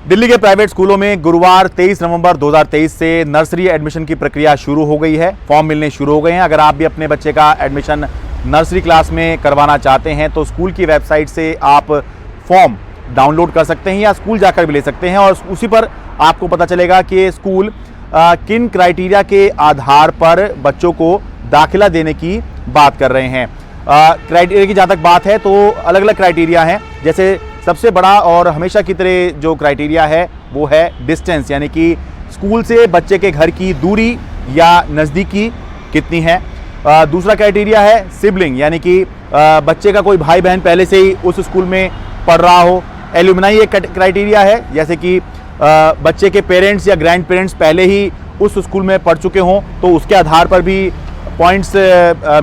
दिल्ली के प्राइवेट स्कूलों में गुरुवार 23 नवंबर 2023 से नर्सरी एडमिशन की प्रक्रिया शुरू हो गई है। फॉर्म मिलने शुरू हो गए हैं। अगर आप भी अपने बच्चे का एडमिशन नर्सरी क्लास में करवाना चाहते हैं तो स्कूल की वेबसाइट से आप फॉर्म डाउनलोड कर सकते हैं या स्कूल जाकर भी ले सकते हैं और उसी पर आपको पता चलेगा कि स्कूल किन क्राइटेरिया के आधार पर बच्चों को दाखिला देने की बात कर रहे हैं। क्राइटेरिया की जहाँ तक बात है तो अलग अलग क्राइटेरिया हैं। जैसे सबसे बड़ा और हमेशा की तरह जो क्राइटेरिया है वो है डिस्टेंस, यानी कि स्कूल से बच्चे के घर की दूरी या नज़दीकी कितनी है। दूसरा क्राइटेरिया है सिबलिंग, यानी कि बच्चे का कोई भाई बहन पहले से ही उस स्कूल में पढ़ रहा हो। एल्यूमनाई एक क्राइटेरिया है, जैसे कि बच्चे के पेरेंट्स या ग्रैंड पेरेंट्स पहले ही उस स्कूल में पढ़ चुके हों तो उसके आधार पर भी पॉइंट्स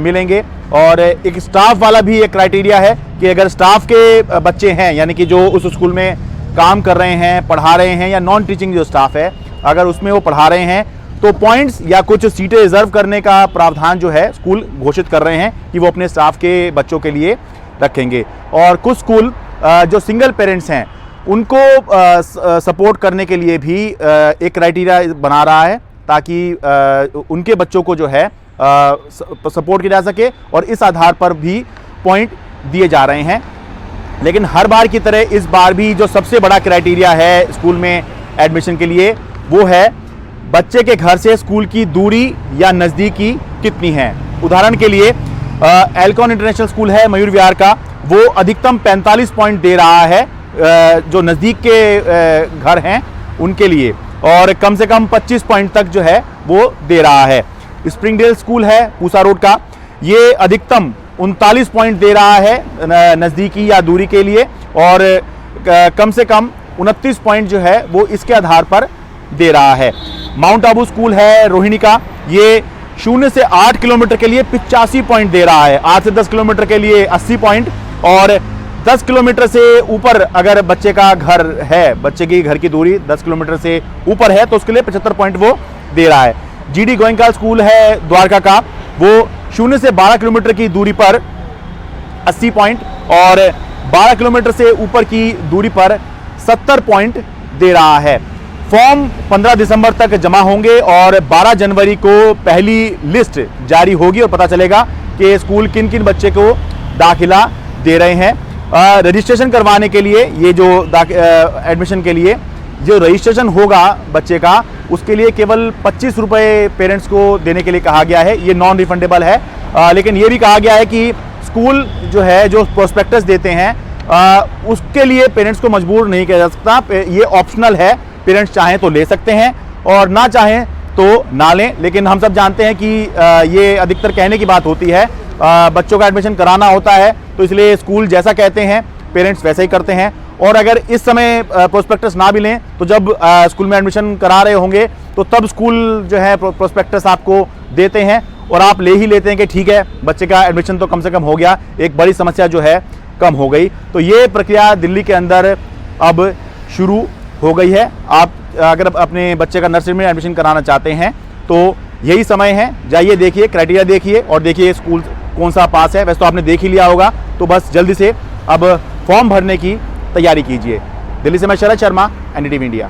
मिलेंगे। और एक स्टाफ वाला भी एक क्राइटेरिया है कि अगर स्टाफ के बच्चे हैं, यानी कि जो उस स्कूल में काम कर रहे हैं, पढ़ा रहे हैं, या नॉन टीचिंग जो स्टाफ है अगर उसमें वो पढ़ा रहे हैं तो पॉइंट्स या कुछ सीटें रिजर्व करने का प्रावधान जो है स्कूल घोषित कर रहे हैं कि वो अपने स्टाफ के बच्चों के लिए रखेंगे। और कुछ स्कूल जो सिंगल पेरेंट्स हैं उनको सपोर्ट करने के लिए भी एक क्राइटेरिया बना रहा है ताकि उनके बच्चों को जो है सपोर्ट किया जा सके और इस आधार पर भी पॉइंट दिए जा रहे हैं। लेकिन हर बार की तरह इस बार भी जो सबसे बड़ा क्राइटेरिया है स्कूल में एडमिशन के लिए वो है बच्चे के घर से स्कूल की दूरी या नज़दीकी कितनी है। उदाहरण के लिए एल्कॉन इंटरनेशनल स्कूल है मयूर विहार का, वो अधिकतम 45 पॉइंट दे रहा है जो नज़दीक के घर हैं उनके लिए, और कम से कम 25 पॉइंट तक जो है वो दे रहा है। स्प्रिंगडेल स्कूल है पूसा रोड का, ये अधिकतम 39 पॉइंट दे रहा है नज़दीकी या दूरी के लिए, और कम से कम 29 पॉइंट जो है वो इसके आधार पर दे रहा है। माउंट आबू स्कूल है रोहिणी का, ये 0 से 8 किलोमीटर के लिए 85 पॉइंट दे रहा है, 8 से 10 किलोमीटर के लिए 80 पॉइंट, और 10 किलोमीटर से ऊपर अगर बच्चे का घर है, बच्चे की घर की दूरी 10 किलोमीटर से ऊपर है तो उसके लिए 75 पॉइंट वो दे रहा है। जीडी गोयंका स्कूल है द्वारका का, वो 0 से 12 किलोमीटर की दूरी पर 80 पॉइंट और 12 किलोमीटर से ऊपर की दूरी पर 70 पॉइंट दे रहा है। फॉर्म 15 दिसंबर तक जमा होंगे और 12 जनवरी को पहली लिस्ट जारी होगी और पता चलेगा कि स्कूल किन किन बच्चे को दाखिला दे रहे हैं। रजिस्ट्रेशन करवाने के लिए ये जो एडमिशन के लिए जो रजिस्ट्रेशन होगा बच्चे का, उसके लिए केवल 25 रुपये पेरेंट्स को देने के लिए कहा गया है। ये नॉन रिफंडेबल है, लेकिन ये भी कहा गया है कि स्कूल जो है जो प्रोस्पेक्टस देते हैं उसके लिए पेरेंट्स को मजबूर नहीं किया जा सकता। ये ऑप्शनल है, पेरेंट्स चाहें तो ले सकते हैं और ना चाहें तो ना लें। लेकिन हम सब जानते हैं कि ये अधिकतर कहने की बात होती है, बच्चों का एडमिशन कराना होता है तो इसलिए स्कूल जैसा कहते हैं पेरेंट्स वैसे ही करते हैं। और अगर इस समय प्रोस्पेक्टस ना भी लें तो जब स्कूल में एडमिशन करा रहे होंगे तो तब स्कूल जो है प्रोस्पेक्टस आपको देते हैं और आप ले ही लेते हैं कि ठीक है बच्चे का एडमिशन तो कम से कम हो गया, एक बड़ी समस्या जो है कम हो गई। तो ये प्रक्रिया दिल्ली के अंदर अब शुरू हो गई है। आप अगर अपने बच्चे का नर्सरी में एडमिशन कराना चाहते हैं तो यही समय है, जाइए देखिए, क्राइटेरिया देखिए और देखिए स्कूल कौन सा पास है। वैसे तो आपने देख ही लिया होगा, तो बस जल्दी से अब फॉर्म भरने की तैयारी कीजिए। दिल्ली से मैं शरद शर्मा, एनडीटीवी इंडिया।